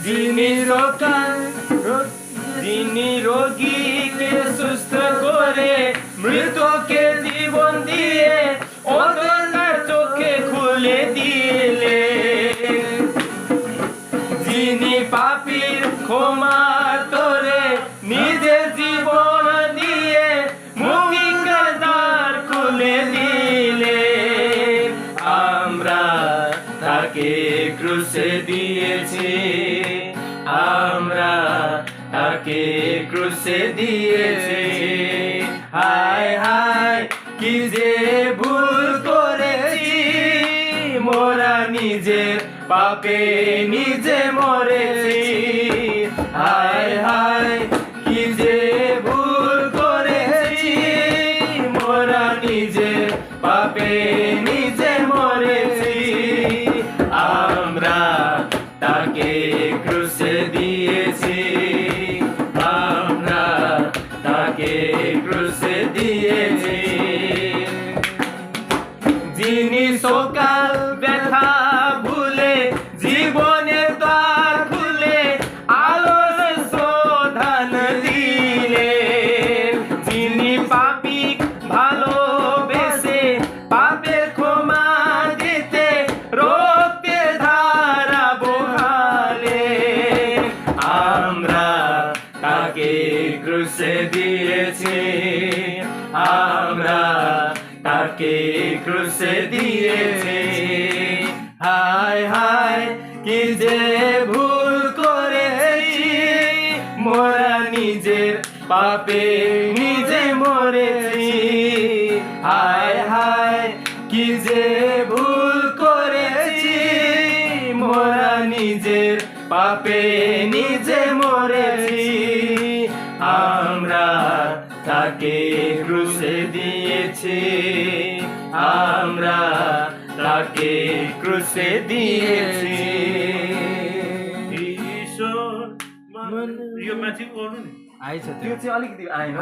যিনি রোগীকে সুস্থ করে মৃতকে জীবন দিয়ে অন্ধকার চোখে খুলে দিলে, যিনি পাপীর ক্ষমা করে নিজের জীবন দিয়ে মুক্তির দ্বার খুলে দিলে, আমরা তাকে ক্রুশে দিয়েছি, আমরা তাকে ক্রুশে দিয়েছি। হায় হায় কি যে ভুল করেছি, মোরা নিজের পাপে নিজে মরেছি। হায় হায় কি যে ভুল করেছি, মোরা নিজের পাপে নিজে মরেছি। আমরা তাকে ক্রুশে দিয়েছি, আমরা তাকে ক্রুশে দিয়েছি। যিনি সকাল ব্যথা ভুলে জীবনের দ্বার খুলে আলোর সন্ধান দিলে, যিনি পাপী ভালোবেসে পাপের ক্ষমা দিতে রক্তের ধারা বহালে, আমরা তাকে ক্রুশে দিয়েছি, আমরা তাকে ক্রুশে দিয়েছি। হায় হায় কি যে ভুল করেছি, মোরা নিজের পাপে নিজে মরেছি। হায় হায় কি যে ভুল করেছি, মোরা নিজের পাপে নিজে মরেছি। আমরা তাকে ক্রুশে দিয়েছি, আমরা তাকে ক্রুশে দিয়েছি। ईश्वर यो माथि ओर्नु नि त्यो चाहिँ अलिकति आएन।